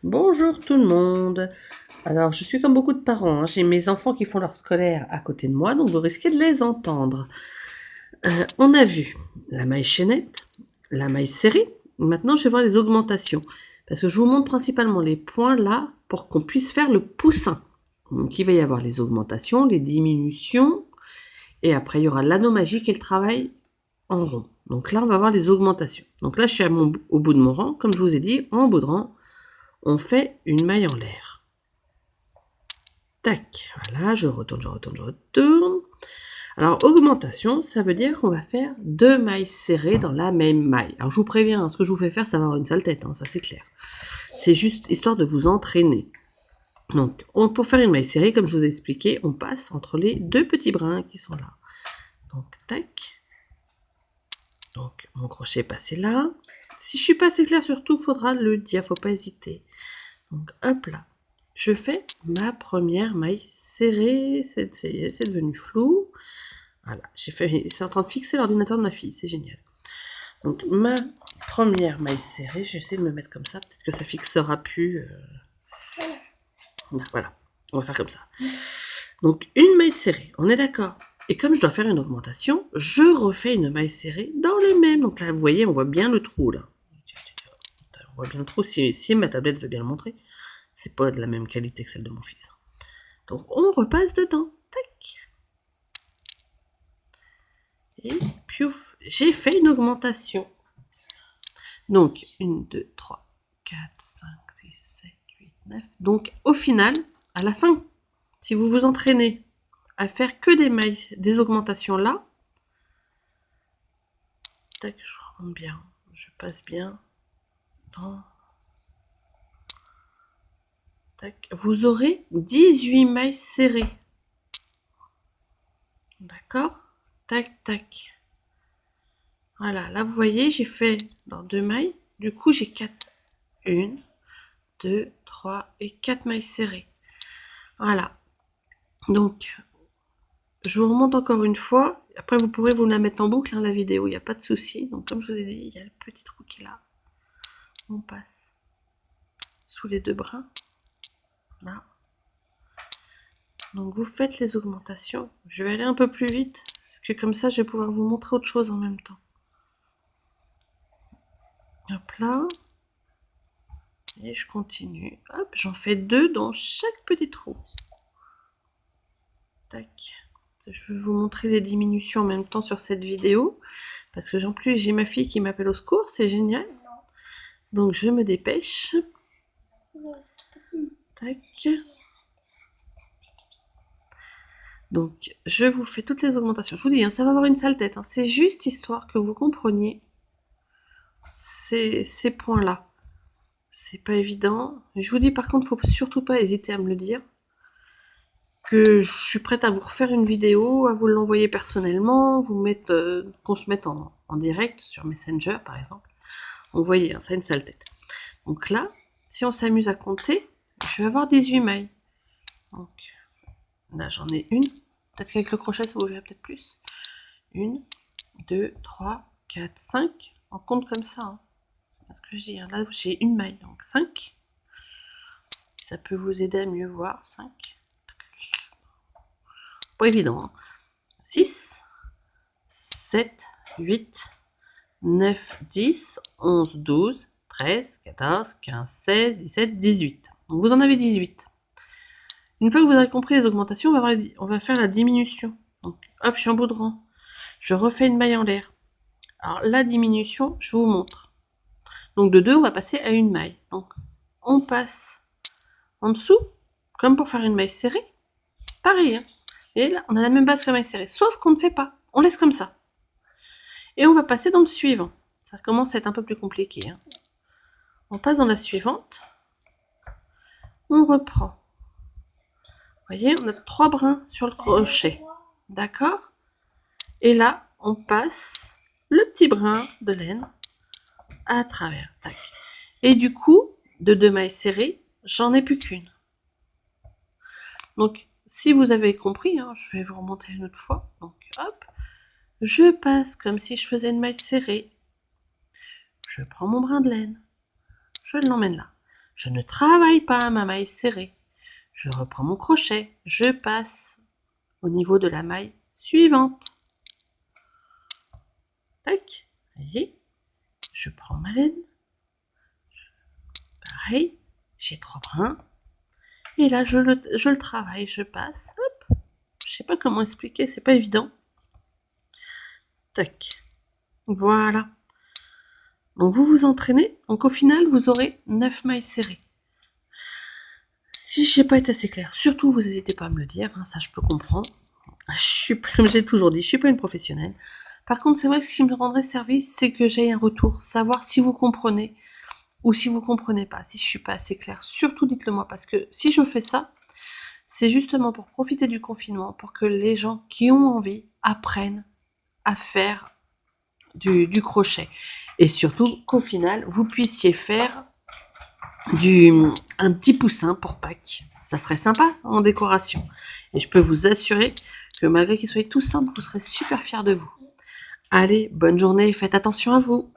Bonjour tout le monde. Alors, je suis comme beaucoup de parents, hein. J'ai mes enfants qui font leur scolaire à côté de moi, donc vous risquez de les entendre. On a vu la maille chaînette, la maille serrée. Maintenant, je vais voir les augmentations. Parce que je vous montre principalement les points là pour qu'on puisse faire le poussin. Donc, il va y avoir les augmentations, les diminutions, et après, il y aura l'anneau magique et le travail en rond. Donc là, on va voir les augmentations. Donc là, je suis au bout de mon rang. Comme je vous ai dit, en bout de rang, on fait une maille en l'air. Tac, voilà, je retourne. Alors, augmentation, ça veut dire qu'on va faire 2 mailles serrées dans la même maille. Alors, je vous préviens, ce que je vous fais faire, ça va avoir une sale tête, ça c'est clair. C'est juste histoire de vous entraîner. Donc, pour faire une maille serrée, comme je vous ai expliqué, on passe entre les 2 petits brins qui sont là. Donc, tac. Donc, mon crochet est passé là. Si je suis pas assez claire, surtout, il faudra le dire, faut pas hésiter. Donc, hop là. Je fais ma première maille serrée. C'est devenu flou. Voilà, c'est en train de fixer l'ordinateur de ma fille, c'est génial. Donc, ma première maille serrée, je vais essayer de me mettre comme ça, peut-être que ça fixera plus. Voilà, on va faire comme ça. Donc, une maille serrée, on est d'accord. Et comme je dois faire une augmentation, je refais une maille serrée dans le même. Donc là, vous voyez, on voit bien le trou, là. On voit bien le trou, si ma tablette veut bien le montrer. C'est pas de la même qualité que celle de mon fils. Donc, on repasse dedans. Tac. Et piouf, j'ai fait une augmentation. Donc, 1, 2, 3, 4, 5, 6, 7, 8, 9. Donc, au final, à la fin, si vous vous entraînez à faire que des mailles, des augmentations là, tac, je rentre bien, je passe bien dans... Tac, vous aurez 18 mailles serrées. D'accord? Tac, tac. Voilà, là vous voyez, j'ai fait dans 2 mailles. Du coup, j'ai 4. 1, 2, 3 et 4 mailles serrées. Voilà. Donc, je vous remonte encore une fois. Après, vous pourrez vous la mettre en boucle, la vidéo, il n'y a pas de souci. Donc, comme je vous ai dit, il y a le petit trou qui est là. On passe sous les 2 brins. Là. Donc, vous faites les augmentations. Je vais aller un peu plus vite, parce que comme ça, je vais pouvoir vous montrer autre chose en même temps. Hop là. Et je continue. Hop, j'en fais 2 dans chaque petit trou. Tac. Je vais vous montrer les diminutions en même temps sur cette vidéo. Parce que en plus, j'ai ma fille qui m'appelle au secours. C'est génial. Donc, je me dépêche. Tac. Donc, je vous fais toutes les augmentations. Je vous dis, ça va avoir une sale tête. C'est juste histoire que vous compreniez ces points-là. C'est pas évident. Je vous dis, par contre, faut surtout pas hésiter à me le dire. Que je suis prête à vous refaire une vidéo, à vous l'envoyer personnellement, vous mettre, qu'on se mette en direct sur Messenger, par exemple. Vous voyez, ça a une sale tête. Donc là, si on s'amuse à compter, je vais avoir 18 mailles. Donc là, j'en ai une. Peut-être qu'avec le crochet, ça vous verrez peut-être plus. 1, 2, 3, 4, 5. On compte comme ça. C'est ce que je dis. Là, j'ai une maille, donc 5. Ça peut vous aider à mieux voir. 5. Pas évident. 6, 7, 8, 9, 10, 11, 12, 13, 14, 15, 16, 17, 18. Donc vous en avez 18. Une fois que vous avez compris les augmentations, on va faire la diminution. Donc hop, je suis en bout de rang. Je refais une maille en l'air. Alors la diminution, je vous montre. Donc de 2, on va passer à une maille. Donc on passe en dessous, comme pour faire une maille serrée. Pareil. Et là, on a la même base que la maille serrée. Sauf qu'on ne fait pas. On laisse comme ça. Et on va passer dans le suivant. Ça commence à être un peu plus compliqué. On passe dans la suivante. On reprend. Vous voyez, on a 3 brins sur le crochet. D'accord? Et là, on passe le petit brin de laine à travers. Tac. Et du coup, de 2 mailles serrées, j'en ai plus qu'une. Donc, si vous avez compris, je vais vous remonter une autre fois. Donc, hop, je passe comme si je faisais une maille serrée. Je prends mon brin de laine. Je l'emmène là. Je ne travaille pas à ma maille serrée. Je reprends mon crochet. Je passe au niveau de la maille suivante. Tac. Voyez, je prends ma laine. Pareil, j'ai 3 brins. Et là, je le travaille. Je passe. Hop. Je sais pas comment expliquer, c'est pas évident. Tac. Voilà. Donc vous vous entraînez. Donc au final, vous aurez 9 mailles serrées. Si je n'ai pas été assez claire, surtout vous n'hésitez pas à me le dire, hein, ça je peux comprendre. Comme j'ai toujours dit, je ne suis pas une professionnelle. Par contre, c'est vrai que ce qui me rendrait service, c'est que j'ai un retour, savoir si vous comprenez ou si vous comprenez pas, si je suis pas assez claire. Surtout dites-le moi, parce que si je fais ça, c'est justement pour profiter du confinement, pour que les gens qui ont envie apprennent à faire du crochet. Et surtout qu'au final, vous puissiez faire un petit poussin pour Pâques. Ça serait sympa en décoration. Et je peux vous assurer que malgré qu'il soit tout simple, vous serez super fiers de vous. Allez, bonne journée, faites attention à vous.